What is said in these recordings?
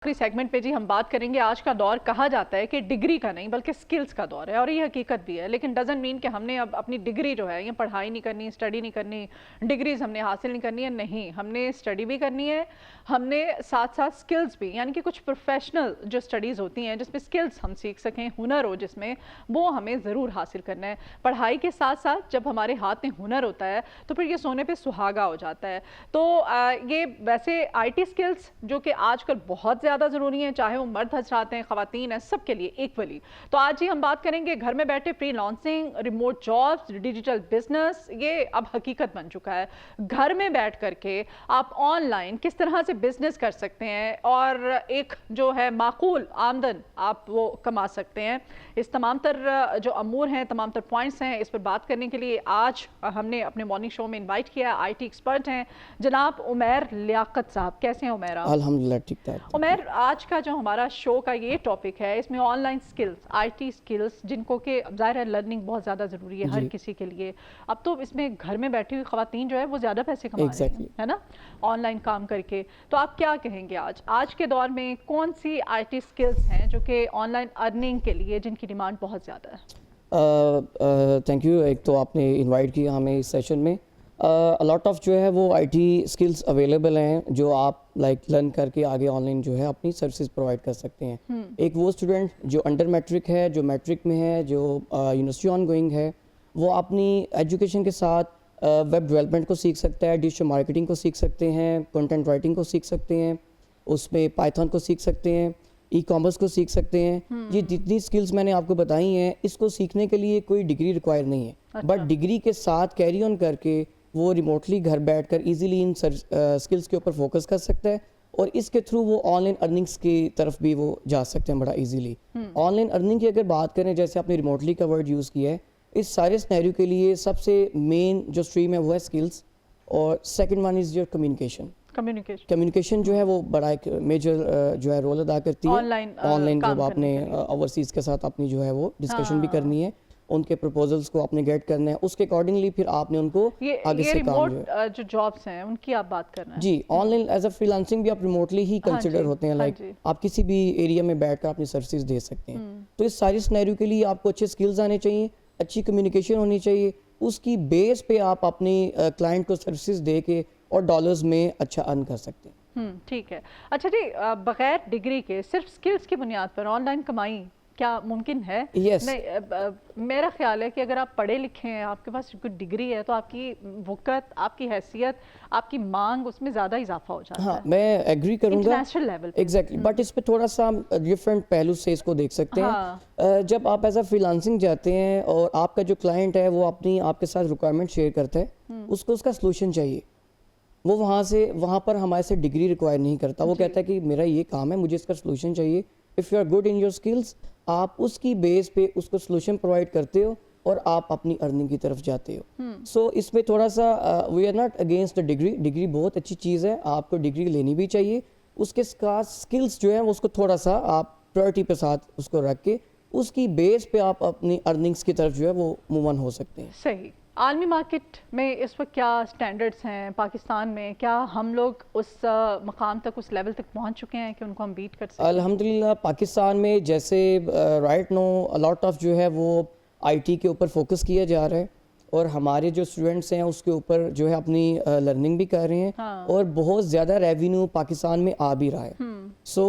آخری سیگمنٹ پہ جی ہم بات کریں گے. آج کا دور کہا جاتا ہے کہ ڈگری کا نہیں بلکہ سکلز کا دور ہے, اور یہ حقیقت بھی ہے, لیکن ڈزنٹ مین کہ ہم نے اب اپنی ڈگری جو ہے یہ پڑھائی نہیں کرنی, اسٹڈی نہیں کرنی, ڈگریز ہم نے حاصل نہیں کرنی ہے. نہیں, ہم نے اسٹڈی بھی کرنی ہے, ہم نے ساتھ ساتھ سکلز بھی, یعنی کہ کچھ پروفیشنل جو اسٹڈیز ہوتی ہیں جس میں سکلز ہم سیکھ سکیں, ہنر ہو جس میں, وہ ہمیں ضرور حاصل کرنا ہے. پڑھائی کے ساتھ ساتھ جب ہمارے ہاتھ میں ہنر ہوتا ہے تو پھر یہ سونے پہ سہاگا ہو جاتا ہے. تو یہ ویسے آئی ٹی سکلز جو کہ آج کل بہت زیادہ ضروری ہیں, چاہے وہ مرد حضرات ہیں, خواتین ہیں, سب کے لیے ایکولی. تو آج ہی ہم بات کریں گے گھر میں بیٹھے free lancing, remote jobs, digital business. یہ اب حقیقت بن چکا ہے. گھر میں بیٹھ کر کے آپ آن لائن کس طرح سے بزنس کر سکتے ہیں اور ایک جو ہے معقول آمدن آپ وہ کما سکتے ہیں. اس تمام تر جو امور ہیں, تمام تر پوائنٹس ہیں, اس پر بات کرنے کے لیے آج ہم نے اپنے مارننگ شو میں انوائٹ کیا آئی ٹی ایکسپرٹ ہیں جناب عمیر لیاقت صاحب. کیسے ہیں عمیر آپ؟ الحمدللہ ٹھیک ٹھاک. عمیر, آج کا جو ہمارا شو کا یہ ٹاپک ہے, اس میں on line skills, I T skills, جن کو کہ ظاہر ہے لرننگ بہت زیادہ ضروری ہے ہر کسی کے لیے. اب تو اس میں گھر میں بیٹھی ہوئی خواتین جو ہے وہ زیادہ پیسے کما رہی ہیں, ہے نا, آن لائن کام کر کے. تو آپ کیا کہیں گے آج کے دور میں کون سی آئی ٹی سکلز ہیں جو کہ آن لائن ارننگ کے لیے جن کی ڈیمانڈ بہت زیادہ ہے؟ Thank you. ایک تو آپ نے انوائٹ کیا ہمیں اس سیشن میں. لاٹ آف جو ہے وہ آئی ٹی سکلز اویلیبل ہیں جو آپ لائک لرن کر کے آگے آن لائن جو ہے اپنی سروسز پرووائڈ کر سکتے ہیں. ایک وہ اسٹوڈنٹ جو انڈر میٹرک ہے, جو میٹرک میں ہے, جو یونیورسٹی آن گوئنگ ہے, وہ اپنی ایجوکیشن کے ساتھ ویب ڈیولپمنٹ کو سیکھ سکتا ہے, ڈیجیٹل مارکیٹنگ کو سیکھ سکتے ہیں, کنٹینٹ رائٹنگ کو سیکھ سکتے ہیں, اس میں پائتھن کو سیکھ سکتے ہیں, ای کامرس کو سیکھ سکتے ہیں. یہ جتنی سکلز میں نے آپ کو بتائی ہیں, اس کو سیکھنے کے لیے کوئی ڈگری ریکوائر نہیں ہے, بٹ ڈگری کے ساتھ کیری آن کر کے وہ ریموٹلی گھر بیٹھ کر ایزیلی ان سکلز کے اوپر فوکس کر سکتا ہے, اور اس کے تھرو وہ آن لائن ارننگس کی طرف بھی وہ جا سکتے ہیں بڑا ایزیلی. آن لائن ارننگ کی اگر بات کریں, جیسے آپ نے ریموٹلی کا ورڈ یوز کیا ہے, اس سارے سینیریو کے لیے سب سے مین جو اسٹریم ہے وہ ہے سکلز, اور second one is your communication. Communication جو ہے وہ بڑا ایک میجر جو ہے رول ادا کرتی ہے آن لائن. جب آپ نے اوورسیز کے ساتھ اپنی جو ہے وہ ڈسکشن بھی کرنی ہے, ان کے پروپوزلز کو آپ نے گیٹ کرنا ہے, اس کے اکارڈنگلی پھر آپ نے ان کو آگے سے کام جو جابس ہیں ان کی آپ بات کر رہے ہیں. جی, online as a freelancing بھی آپ ریموٹلی ہی کنسیڈر ہوتے ہیں, لائک آپ کسی بھی ایریا میں بیٹھ کر اپنی سروسز دے سکتے ہیں. تو اس ساری سینیریو کے لیے آپ کو اچھے سکلز آنے چاہیے, اچھی کمیونیکیشن ہونی چاہیے, اس کی بیس پہ آپ اپنی کلائنٹ کو سروسز دے کے اور ڈالرز میں اچھا ارن کر سکتے ہیں. ٹھیک ہے. اچھا جی, بغیر ڈگری کے صرف سکلز کی بنیاد پر آن لائن کمائی کیا ممکن ہے؟ Yes. میرا خیال ہے کہ اگر آپ پڑھے لکھے ہیں, آپ کے پاس کوئی ڈگری ہے, تو آپ کی وقت, آپ کی حیثیت, آپ کی مانگ, اس میں زیادہ اضافہ ہو جاتا ہے. ہاں, میں ایگری کروں گا انٹرنیشنل لیول پہ. ایگزیکٹلی, بٹ اس پہ تھوڑا سا ڈفرینٹ پہلو سے اس کو دیکھ سکتے ہیں. جب آپ ایز اے فری لانسنگ جاتے ہیں اور آپ کا جو کلائنٹ ہے وہ اپنی آپ کے ساتھ ریکوائرمنٹ شیئر کرتا ہے, اس کو اس کا سلوشن چاہیے. وہ وہاں پر ہمارے سے ڈگری ریکوائر نہیں کرتا, وہ کہتا ہے کہ میرا یہ کام ہے, مجھے اس کا سلوشن چاہیے. If you are good in your skills, آپ اس کی بیس پہ اس کو سلوشن پرووائڈ کرتے ہو اور آپ اپنی ارننگ کی طرف جاتے ہو. سو اس میں تھوڑا سا we are not against the degree. Degree بہت اچھی چیز ہے, آپ کو ڈگری لینی بھی چاہیے. اس کے ساتھ اسکلس جو ہیں اس کو تھوڑا سا آپ پرائورٹی پہ ساتھ اس کو رکھ کے اس کی بیس پہ آپ اپنی ارننگس کی طرف جو ہے وہ موو آن ہو سکتے ہیں. صحیح. عالمی مارکیٹ میں اس وقت کیا سٹینڈرڈز ہیں پاکستان میں؟ کیا ہم لوگ اس مقام تک, اس لیول تک پہنچ چکے ہیں کہ ان کو ہم بیٹ کر سکیں؟ الحمدللہ پاکستان میں جیسے رائٹ نو لاٹ آف جو ہے وہ آئی ٹی کے اوپر فوکس کیا جا رہا ہے, اور ہمارے جو اسٹوڈنٹس ہیں اس کے اوپر جو ہے اپنی لرننگ بھی کر رہے ہیں, اور بہت زیادہ ریونیو پاکستان میں آ بھی رہا ہے. سو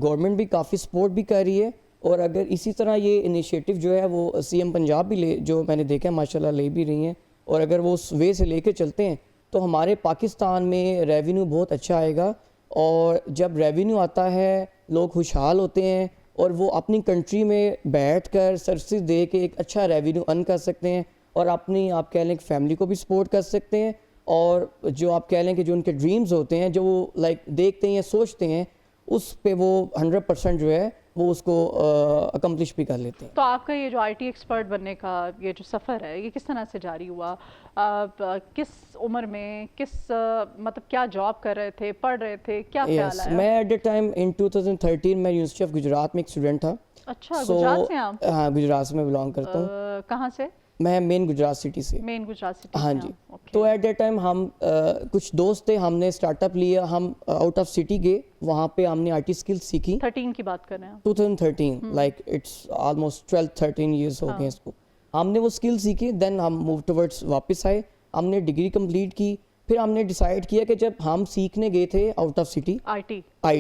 گورنمنٹ بھی کافی سپورٹ بھی کر رہی ہے, اور اگر اسی طرح یہ انیشیٹو جو ہے وہ سی ایم پنجاب بھی جو میں نے دیکھا ہے ماشاءاللہ لے بھی رہی ہیں, اور اگر وہ اس وے سے لے کے چلتے ہیں تو ہمارے پاکستان میں ریونیو بہت اچھا آئے گا. اور جب ریونیو آتا ہے لوگ خوشحال ہوتے ہیں, اور وہ اپنی کنٹری میں بیٹھ کر سروسز دے کے ایک اچھا ریونیو ارن کر سکتے ہیں, اور اپنی آپ کہہ لیں کہ فیملی کو بھی سپورٹ کر سکتے ہیں, اور جو آپ کہہ لیں کہ جو ان کے ڈریمز ہوتے ہیں جو وہ لائک دیکھتے ہیں, سوچتے ہیں, اس پہ وہ 100% جو ہے وہ اس کو اکمپلش بھی کر لیتے ہیں. تو آپ کا یہ جو آئی ٹی ایکسپرٹ بننے کا یہ جو سفر ہے یہ کس طرح سے جاری ہوا؟ کس عمر میں, کس مطلب کیا جاب کر رہے تھے, پڑھ رہے تھے, کیا خیال آیا؟ میں ایٹ اے ٹائم ان 2013 میں یونیورسٹی آف گجرات میں ایک اسٹوڈنٹ تھا. اچھا, گجرات سے آپ؟ ہاں, گجرات سے میں بلانگ کرتا ہوں. کہاں سے؟ میں مین گجرات سٹی سے. مین گجرات سٹی. ہاں جی. تو ایٹ دیٹ ٹائم ہم کچھ دوست تھے, ہم نے اسٹارٹ اپ لیا, ہم آؤٹ آف سٹی گئے, وہاں پہ ہم نے آئی ٹی اسکل سیکھی. 13 کی بات کر رہے ہیں 2013, لائک اٹس آلموسٹ 12-13 ایئرس ہو گئے اس کو. ہم نے وہ اسکل سیکھی, دین ہم موو ٹورڈس واپس آئے, ہم نے ڈگری کمپلیٹ کی. پھر ہم نے ڈیسائیڈ کیا کہ جب ہم سیکھنے گئے تھے out of city I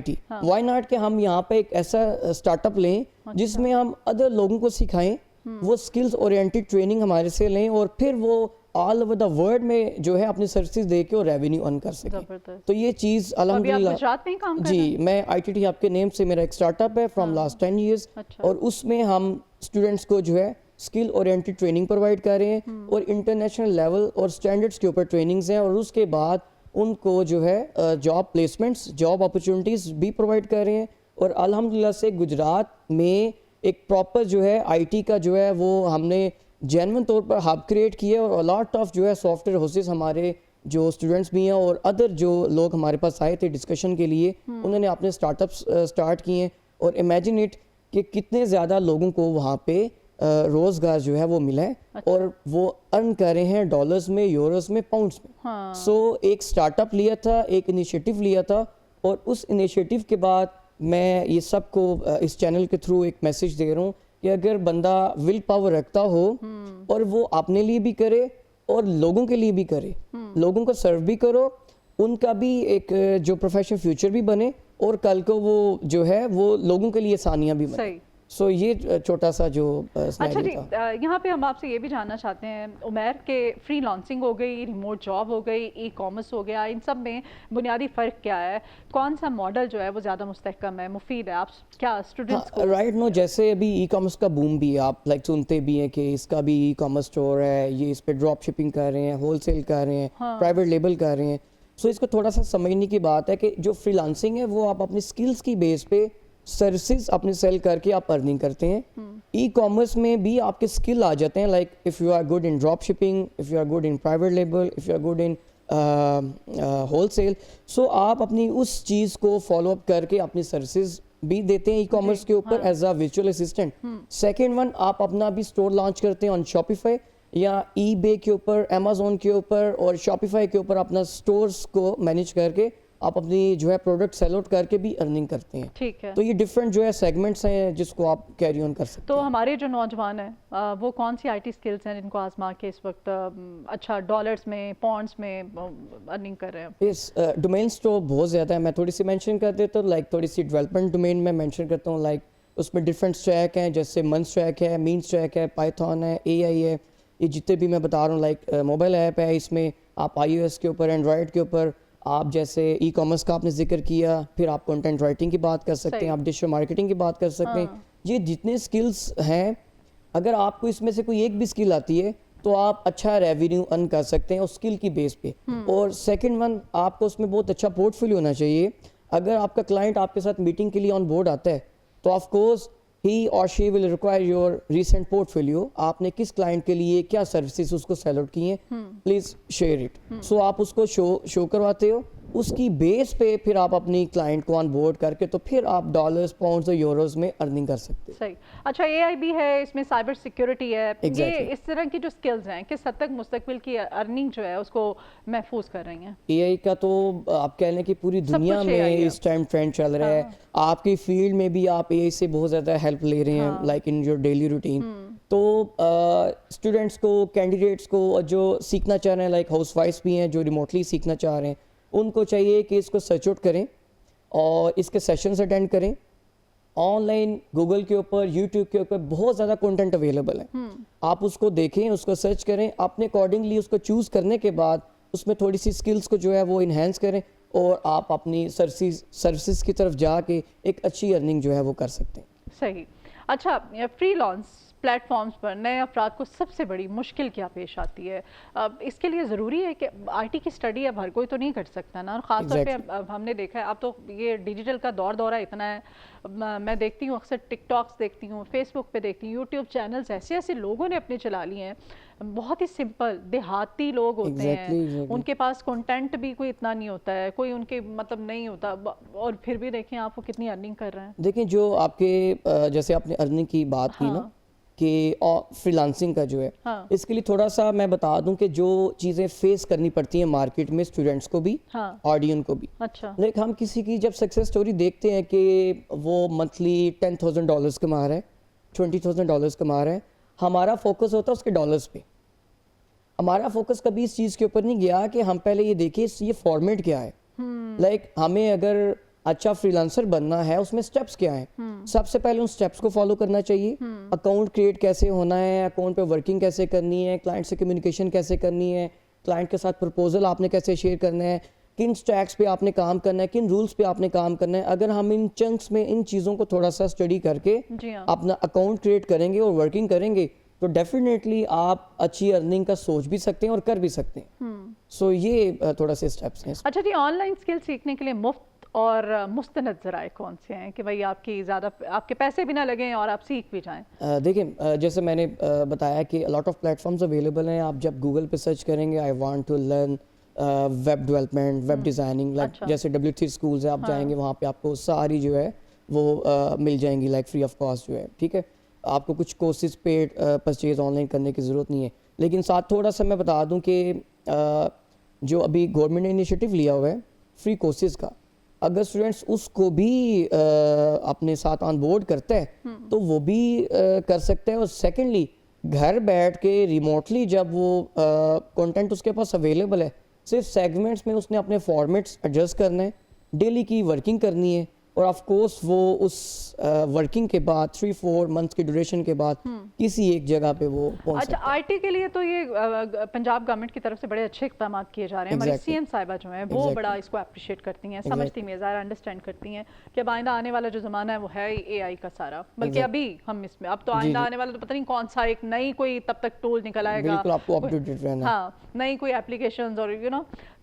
T, why not کہ ہم یہاں پہ ایک ایسا اسٹارٹ اپ لیں جس میں ہم ادر لوگوں کو سکھائیں, وہ سکلز اورینٹڈ ٹریننگ ہمارے سے لیں, اور پھر وہ آل اوور دا ورلڈ میں جو ہے اپنی سروسز دے کے اور ریونیو ارن کر سکیں. تو یہ چیز الحمدللہ جی, میں آئی ٹی ٹی آپ کے نیم سے میرا ایک اسٹارٹ اپ ہے فرام لاسٹ 10 ایئرس, اور اس میں ہم اسٹوڈنٹس کو جو ہے اسکل اورینٹڈ ٹریننگ پرووائڈ کر رہے ہیں, اور انٹرنیشنل لیول اور اسٹینڈرڈس کے اوپر ٹریننگز ہیں, اور اس کے بعد ان کو جو ہے جاب پلیسمنٹس, جاب اپرچونیٹیز بھی پرووائڈ کر رہے ہیں. اور الحمدللہ سے گجرات میں ایک پراپر جو ہے آئی ٹی کا جو ہے وہ ہم نے جینون طور پر ہب کریٹ کیا, اور لاٹ آف جو ہے سافٹ ویئر ہاؤسز ہمارے جو اسٹوڈنٹس بھی ہیں اور ادر جو لوگ ہمارے پاس آئے تھے ڈسکشن کے لیے, انہوں نے اپنے اسٹارٹ اپس اسٹارٹ کیے ہیں. اور امیجن اٹ کہ کتنے زیادہ لوگوں کو وہاں پہ روزگار جو ہے وہ ملا ہے, اور وہ ارن کر رہے ہیں ڈالرز میں, یوروز میں, پاؤنڈس میں. سو ایک اسٹارٹ اپ لیا تھا, ایک انیشیٹو لیا تھا, اور اس انیشیٹو کے بعد میں یہ سب کو اس چینل کے تھرو ایک میسج دے رہا ہوں کہ اگر بندہ ول پاور رکھتا ہو اور وہ اپنے لیے بھی کرے اور لوگوں کے لیے بھی کرے, لوگوں کو سرو بھی کرو, ان کا بھی ایک جو پروفیشنل فیوچر بھی بنے, اور کل کو وہ جو ہے وہ لوگوں کے لیے آسانیاں بھی بنے. سو یہ چھوٹا سا جو اچھا جی, یہاں پہ ہم آپ سے یہ بھی جاننا چاہتے ہیں عمیر کہ فری لانسنگ ہو گئی, ریموٹ جاب ہو گئی, ای کامرس ہو گیا, ان سب میں بنیادی فرق کیا ہے؟ کون سا ماڈل جو ہے وہ زیادہ مستحکم ہے, مفید ہے آپ کیا اسٹوڈنٹس کو؟ رائٹ نو, جیسے ابھی ای کامرس کا بوم بھی ہے, آپ لائک سنتے بھی ہیں کہ اس کا بھی ای کامرس اسٹور ہے, یہ اس پہ ڈراپ شپنگ کر رہے ہیں, ہول سیل کر رہے ہیں, پرائیویٹ لیبل کر رہے ہیں. سو اس کو تھوڑا سا سمجھنے کی بات ہے کہ جو فری لانسنگ ہے وہ آپ اپنی اسکلس کی بیس پہ سروسز اپنے سیل کر کے آپ ارننگ کرتے ہیں. ای کامرس میں بھی آپ کے اسکل آ جاتے ہیں, like if you are good in drop shipping, if you are good in private label, if you are good in wholesale, so آپ اپنی اس چیز کو فالو اپ کر کے اپنی سروسز بھی دیتے ہیں ای کامرس کے اوپر as a virtual assistant. Second one, آپ اپنا بھی اسٹور لانچ کرتے ہیں آن شاپیفائی یا ای بے کے اوپر, امیزون کے اوپر اور شاپیفائی کے اوپر اپنا اسٹورس کو مینیج کر کے آپ اپنی جو ہے پروڈکٹ سیل آؤٹ کر کے بھی ارننگ کرتے ہیں. ٹھیک ہے, تو یہ ڈفرینٹ جو ہے سیگمنٹس ہیں جس کو آپ کیری آن کر سکتے ہیں. تو ہمارے جو نوجوان ہیں وہ کون سی آئی ٹی اسکلس ہیں جن کو آزما کے اس وقت اچھا ڈالرز میں, پاؤنڈس میں ارننگ کر رہے ہیں؟ اس ڈومینس تو بہت زیادہ ہے, میں تھوڑی سی مینشن کر دیتا ہوں, لائک تھوڑی سی ڈیولپمنٹ ڈومین میں مینشن کرتا ہوں. لائک اس میں ڈفرینٹ اسٹریک ہیں, جیسے من اسٹریک ہے, مین اسٹریک ہے, پائتھون ہے, اے آئی ہے, یہ جتنے بھی میں بتا رہا ہوں. لائک موبائل ایپ ہے, اس میں آپ آئی او ایس کے اوپر, اینڈرائڈ کے اوپر, آپ جیسے ای کامرس کا آپ نے ذکر کیا, پھر آپ کنٹینٹ رائٹنگ کی بات کر سکتے ہیں, آپ ڈیجیٹل مارکیٹنگ کی بات کر سکتے ہیں. یہ جتنے سکلز ہیں, اگر آپ کو اس میں سے کوئی ایک بھی سکل آتی ہے تو آپ اچھا ریونیو ارن کر سکتے ہیں اس سکل کی بیس پہ. اور سیکنڈ ون, آپ کو اس میں بہت اچھا پورٹ فولیو ہونا چاہیے. اگر آپ کا کلائنٹ آپ کے ساتھ میٹنگ کے لیے آن بورڈ آتا ہے تو آف کورس ہی اور she will require your recent portfolio. آپ نے کس کلائنٹ کے لیے کیا سروسز اس کو سیل آؤٹ کی ہیں, پلیز شیئر اٹ. سو آپ اس کو شو کرواتے ہو, اس کی بیس پہ پھر آپ اپنی کلائنٹ کو آن بورڈ کر کے تو پھر آپ ڈالرز, پاؤنڈز اور یوروز میں ارننگ کر سکتے ہیں. صحیح. اچھا, اے آئی بھی ہے اس میں, سائبر سیکیورٹی ہے, یہ اس طرح کی جو سکلز ہیں کس حد تک مستقبل کی ارننگ جو ہے اس کو محفوظ کر رہی ہیں؟ اے آئی کا تو آپ کہہ لیں کہ پوری دنیا میں اس ٹائم ٹرینڈ چل رہا ہے. آپ کی فیلڈ میں بھی آپ اے آئی سے بہت زیادہ ہیلپ لے رہے ہیں, like in your daily routine. تو اسٹوڈنٹس کو, کینڈیڈیٹس کو جو سیکھنا چاہ رہے ہیں, لائک ہاؤس وائفس بھی ہیں جو ریموٹلی سیکھنا چاہ رہے ہیں, ان کو چاہیے کہ اس کو سرچ آؤٹ کریں اور اس کے سیشنز اٹینڈ کریں. آن لائن گوگل کے اوپر, یوٹیوب کے اوپر بہت زیادہ کنٹینٹ اویلیبل ہے. آپ اس کو دیکھیں, اس کو سرچ کریں, اپنے اکارڈنگلی اس کو چوز کرنے کے بعد اس میں تھوڑی سی اسکلس کو جو ہے وہ انہینس کریں, اور آپ اپنی سروسز کی طرف جا کے ایک اچھی ارننگ جو ہے وہ کر سکتے ہیں. صحیح. اچھا, فری لانس پلیٹ فارمز پر نئے افراد کو سب سے بڑی مشکل کیا پیش آتی ہے؟ اس کے لیے ضروری ہے کہ آئی ٹی کی اسٹڈی اب ہر کوئی تو نہیں کر سکتا نا, اور خاص طور پہ ہم نے دیکھا ہے اب تو یہ ڈیجیٹل کا دورہ اتنا ہے. میں دیکھتی ہوں اکثر ٹک ٹاکس دیکھتی ہوں, فیس بک پہ دیکھتی ہوں, یوٹیوب چینلز ایسے لوگوں نے اپنے چلا لیے ہیں, بہت ہی سمپل دیہاتی لوگ ہوتے ہیں, ان کے پاس کنٹینٹ بھی کوئی اتنا نہیں ہوتا ہے, کوئی ان کے مطلب نہیں ہوتا, اور پھر بھی دیکھیں آپ وہ کتنی ارننگ کر رہے ہیں. دیکھیں جو آپ کے جیسے آپ نے ارننگ کی بات کی نا, کہ فری لانسنگ کا جو ہے اس کے لیے تھوڑا سا میں بتا دوں کہ جو چیزیں فیس کرنی پڑتی ہیں مارکیٹ میں اسٹوڈنٹس کو بھی آڈین کو بھی. لیکن ہم کسی کی جب سکسیس اسٹوری دیکھتے ہیں کہ وہ منتھلی $10,000 کما رہا ہے, $20,000 کما رہا ہے, ہمارا فوکس ہوتا ہے اس کے ڈالرز پہ. ہمارا فوکس کبھی اس چیز کے اوپر نہیں گیا کہ ہم پہلے یہ دیکھیں یہ فارمیٹ کیا ہے. لائک ہمیں اگر اچھا فری لانسر بننا ہے اس میں سٹیپس کیا ہیں, سب سے پہلے ان سٹیپس کو فالو کرنا چاہیے. اکاؤنٹ کریٹ کیسے ہونا ہے, اکاؤنٹ پہ ورکنگ کیسے کرنی ہے, کلائنٹ سے کمیونیکیشن کیسے کرنی ہے, کلائنٹ کے ساتھ پرپوزل آپ نے کیسے شیئر کرنا ہے, کن اسٹیکس پہ آپ نے کام کرنا ہے, کن رولس پہ آپ نے کام کرنا ہے. اگر ہم ان چنکس میں ان چیزوں کو تھوڑا سا اسٹڈی کر کے اپنا اکاؤنٹ کریٹ کریں گے اور ورکنگ کریں گے تو ڈیفینیٹلی آپ اچھی ارننگ کا سوچ بھی سکتے ہیں اور کر بھی سکتے ہیں. سو یہ تھوڑا سے اسٹیپس ہیں. اچھا جی, آن لائن اسکل سیکھنے کے لیے مفت اور مستند ذرائع کون سے ہیں کہ بھائی آپ کی زیادہ آپ کے پیسے بھی نہ لگیں اور آپ سیکھ بھی جائیں؟ دیکھیں جیسے میں نے بتایا کہ lot of platforms available ہیں. آپ جب گوگل پہ سرچ کریں گے I want to learn web development, web designing, like جیسے W3 اسکولز ہے, آپ جائیں گے وہاں پہ آپ کو ساری جو ہے وہ مل جائیں گی لائک فری آف کاسٹ جو ہے. ٹھیک ہے, آپ کو کچھ courses paid purchase online کرنے کی ضرورت نہیں ہے. لیکن ساتھ تھوڑا سا میں بتا دوں کہ جو ابھی گورنمنٹ نے انیشیٹو لیا ہوا ہے فری کورسز کا, اگر اسٹوڈنٹس اس کو بھی اپنے ساتھ آن بورڈ کرتا ہے تو وہ بھی کر سکتا ہے. اور سیکنڈلی گھر بیٹھ کے ریموٹلی جب وہ کنٹینٹ اس کے پاس اویلیبل ہے, صرف سیگمنٹس میں اس نے اپنے فارمیٹس ایڈجسٹ کرنا ہے, ڈیلی کی ورکنگ کرنی ہے, اور آف کورس وہ اس ورکنگ کے بعد 3-4 منتھس کی ڈیوریشن کے بعد کسی ایک جگہ پہ وہ پہنچ سکتا ہے. اچھا, آئی ٹی کے لیے تو یہ پنجاب گورنمنٹ کی طرف سے بڑے اچھے اقدامات کیے جا رہے ہیں. ہماری سی ایم صاحبہ جو ہیں وہ بڑا اس کو اپریشیٹ کرتی ہیں, سمجھتی ہیں, ظاہر انڈرسٹینڈ کرتی ہیں کہ اب آئندہ آنے والا جو زمانہ ہے وہ ہے اے آئی کا سارا, بلکہ ابھی ہم اس میں اب تو آئندہ آنے والا تو پتہ نہیں کون سا ایک نئی کوئی تب تک ٹول نکل آئے گا. بالکل آپ کو اپ ٹو ڈیٹ رہنا. ہاں, نئی کوئی اپلیکیشنز اور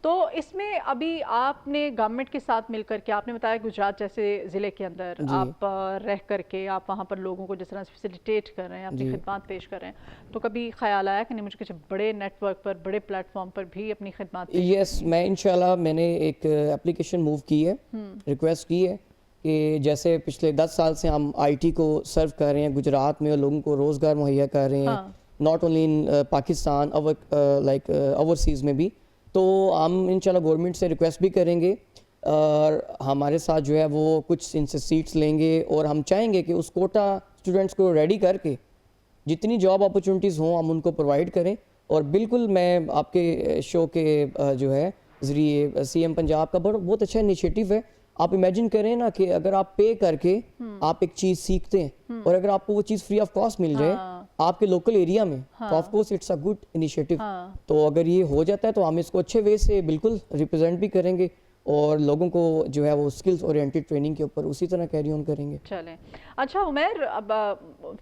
تو اس میں ابھی آپ نے گورنمنٹ کے ساتھ مل کر کے, آپ نے بتایا گجرات جیسے ضلع کے اندر آپ رہ کر کے آپ وہاں پر لوگوں کو جس طرح فیسیلیٹیٹ کر رہے ہیں, اپنی خدمات پیش کر رہے ہیں, تو کبھی خیال آیا کہ نہیں مجھے کچھ بڑے نیٹ ورک پر, بڑے پلیٹ فارم پر بھی اپنی خدمات پیش؟ یس, میں انشاءاللہ میں نے ایک اپلیکیشن موو کی ہے, ریکویسٹ کی ہے کہ جیسے پچھلے 10 سال سے ہم آئی ٹی کو سرو کر رہے ہیں گجرات میں اور لوگوں کو روزگار مہیا کر رہے ہیں, not only in Pakistan like overseas میں بھی. تو ہم انشاءاللہ گورنمنٹ سے ریکویسٹ بھی کریں گے اور ہمارے ساتھ جو ہے وہ کچھ ان سے سیٹس لیں گے, اور ہم چاہیں گے کہ اس کوٹا اسٹوڈنٹس کو ریڈی کر کے جتنی جاب اپرچونیٹیز ہوں ہم ان کو پرووائڈ کریں. اور بالکل میں آپ کے شو کے جو ہے ذریعے سی ایم پنجاب کا بہت اچھا انیشیٹو ہے. آپ امیجن کریں نا کہ اگر آپ پے کر کے آپ ایک چیز سیکھتے ہیں اور اگر آپ کو وہ چیز فری آف کاسٹ مل جائے آپ کے لوکل ایریا میں, تو of course it's a good initiative. تو اگر یہ ہو جاتا ہے تو ہم اس کو اچھے وے سے بالکل ریپرزینٹ بھی کریں گے اور لوگوں کو جو ہے وہ اسکلز اورینٹیڈ ٹریننگ کے اوپر اسی طرح کیری آن کریں گے. چلیں. اچھا عمیر, اب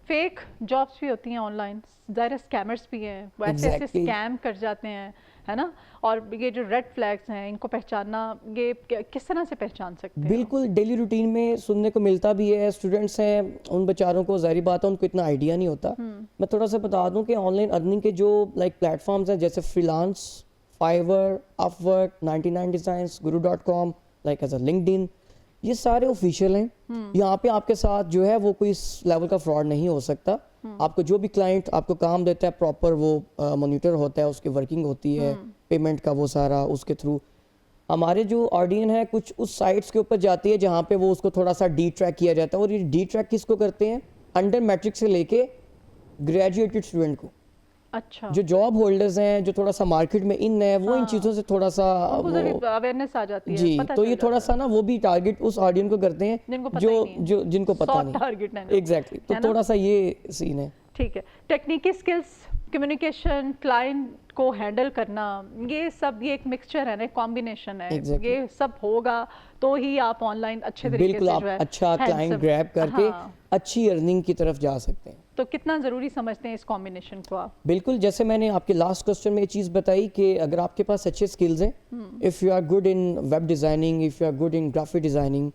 فیک جابس بھی ہوتی ہیں آن لائن, ظاہر اسکیمرز بھی ہیں, وہ ایسے ایسے اسکیم کر جاتے ہیں, ہے نا, اور یہ جو ریڈ فلیگز ہیں ان کو پہچاننا, یہ کس طرح سے پہچان سکتے ہیں؟ بالکل ڈیلی روٹین میں سننے کو ملتا بھی ہے. اسٹوڈنٹس ہیں ان بیچاروں کو ظاہری بات ہے ان کو اتنا آئیڈیا نہیں ہوتا. میں تھوڑا سا بتا دوں کہ آن لائن ارننگ کے جو لائک پلیٹ فارمز ہیں جیسے freelance, Fiverr, Upwork, 99 designs, guru.com, like as a LinkedIn, یہ سارے آفیشیل ہیں. یہاں پہ آپ کے ساتھ جو ہے وہ کوئی اس لیول کا فراڈ نہیں ہو سکتا. آپ کو جو بھی کلائنٹ آپ کو کام دیتا ہے پراپر وہ مانیٹر ہوتا ہے, اس کی ورکنگ ہوتی ہے, پیمنٹ کا وہ سارا اس کے تھرو. ہمارے جو آڈین ہے کچھ اس سائٹس کے اوپر جاتی ہے جہاں پہ وہ اس کو تھوڑا سا ڈی ٹریک کیا جاتا ہے, اور یہ ڈی ٹریک کس کو کرتے ہیں, انڈر میٹرک سے لے کے گریجویٹڈ اسٹوڈنٹ کو. اچھا, جو جاب ہولڈرز ہیں جو تھوڑا سا مارکیٹ میں ان ہے وہ ان چیزوں سے تھوڑا سا اویئرنس آ جاتی ہے. جی, تو یہ تھوڑا سا نا وہ بھی ٹارگٹ اس آڈین کو کرتے ہیں جن کو پتہ نہیں. ایگزیکٹلی, تو تھوڑا سا یہ سین ہے. ٹھیک ہے. ٹیکنیکی سکلز, کمیونیکیشن, کلائنٹ کو ہینڈل کرنا, یہ سب یہ ایک مکسچر ہے نا, ایک کمبینیشن ہے. یہ سب ہوگا تو ہی آپ آن لائن اچھے طریقے سے بالکل آپ اچھا کلائنٹ گریب کر کے اچھی ارننگ کی طرف جا سکتے ہیں. تو کتنا ضروری سمجھتے ہیں اس کمبینیشن کو آپ؟ بالکل, جیسے میں نے آپ کے لاسٹ کوسچن میں یہ چیز بتائی کہ اگر آپ کے پاس اچھے سکلز ہیں, if you are good in web designing, if you are good in graphic designing,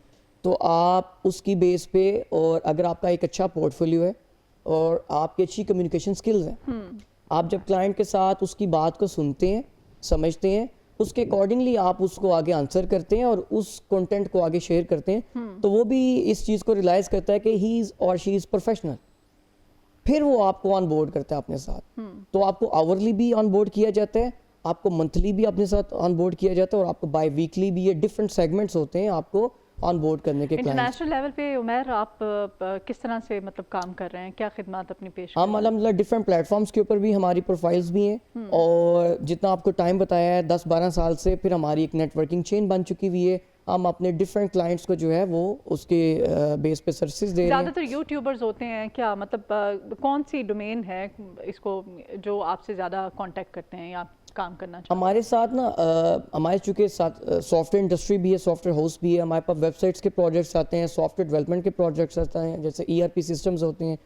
تو آپ اس کی بیس پہ, اور اگر آپ کا ایک اچھا پورٹ فولیو ہے اور آپ کی اچھی کمیونیکیشن سکلز ہیں, آپ جب کلائنٹ کے ساتھ اس کی بات کو سنتے ہیں, سمجھتے ہیں, اس کے اکارڈنگلی آپ اس کو آگے آنسر کرتے ہیں اور اس کنٹینٹ کو آگے شیئر کرتے ہیں, تو وہ بھی اس چیز کو ریلائز کرتا ہے کہ ہی از اور شی از پروفیشنل. پھر وہ آپ کو آن بورڈ کرتا ہے اپنے ساتھ. تو آپ کو آورلی بھی آن بورڈ کیا جاتا ہے, آپ کو منتھلی بھی اپنے ساتھ آن بورڈ کیا جاتا ہے, اور آپ کو بائی ویکلی بھی. یہ ڈفرینٹ سیگمنٹس ہوتے ہیں آپ کو آن بورڈ کرنے کے. انٹرنیشنل لیول پہ عمیر آپ کس طرح سے مطلب کام کر رہے ہیں, کیا خدمات اپنی پیش کر رہے ہیں؟ ہم الحمد للہ ڈفرینٹ پلیٹ فارمس کے اوپر بھی ہماری پروفائلز بھی ہیں, اور جتنا آپ کو ٹائم بتایا ہے 10-12 سال سے پھر ہماری ایک نیٹ ورکنگ چین بن چکی ہوئی ہے. ہم اپنے ڈفرینٹ کلائنٹس کو جو ہے وہ اس کے بیس پہ سروسز دے رہے ہیں. زیادہ تر یوٹیوبرز ہوتے ہیں کیا, مطلب کون سی ڈومین ہے اس کو جو آپ سے زیادہ کانٹیکٹ کرتے ہیں یا کام کرنا چاہتے ہیں؟ ہمارے ساتھ نا ہمارے چونکہ سافٹ ویئر انڈسٹری بھی ہے, سافٹ ویئر ہاؤس بھی ہے, ہمارے پاس ویب سائٹس کے پروجیکٹس آتے ہیں, سافٹ ویئر ڈیولپمنٹ کے پروجیکٹس آتے ہیں, جیسے ERP سسٹمز ہوتے ہیں.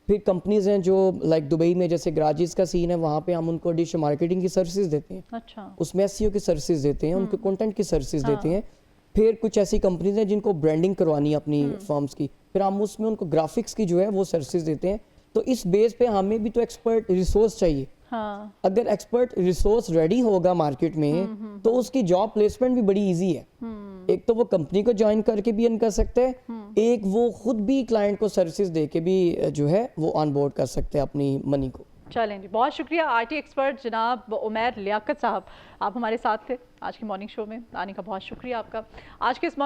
پھر کمپنیز ہیں جو لائک دبئی میں جیسے گراجز کا سین ہے, وہاں پہ ہم ان کو ڈش مارکیٹنگ کی سروسز دیتے ہیں. اچھا, اس میں SEO کی سروسز دیتے ہیں, ان کو کنٹینٹ کی سروسز دیتے ہیں. پھر کچھ ایسی کمپنیز ہیں جن کو برانڈنگ کروانی ہے اپنی فارمز کی, پھر ہم اس میں ان کو گرافکس کی جو ہے وہ سروسز دیتے ہیں. تو اس بیس پہ ہمیں بھی تو ایکسپرٹ ریسورس چاہیے. اگر ایکسپرٹ ریسورس ریڈی ہوگا مارکیٹ میں تو اس کی جاب پلیسمنٹ بھی بڑی ایزی ہے. ایک تو وہ کمپنی کو جوائن کر کے بھی ارن کر سکتے ہیں, ایک وہ خود بھی کلائنٹ کو سروسز دے کے بھی جو ہے وہ آن بورڈ کر سکتے ہیں اپنی منی کو. چلیں جی, بہت شکریہ IT ایکسپرٹ جناب عمیر لیاقت صاحب, آپ ہمارے ساتھ تھے آج کی مارننگ شو میں. آنے کا بہت شکریہ آپ کا. آج کے اس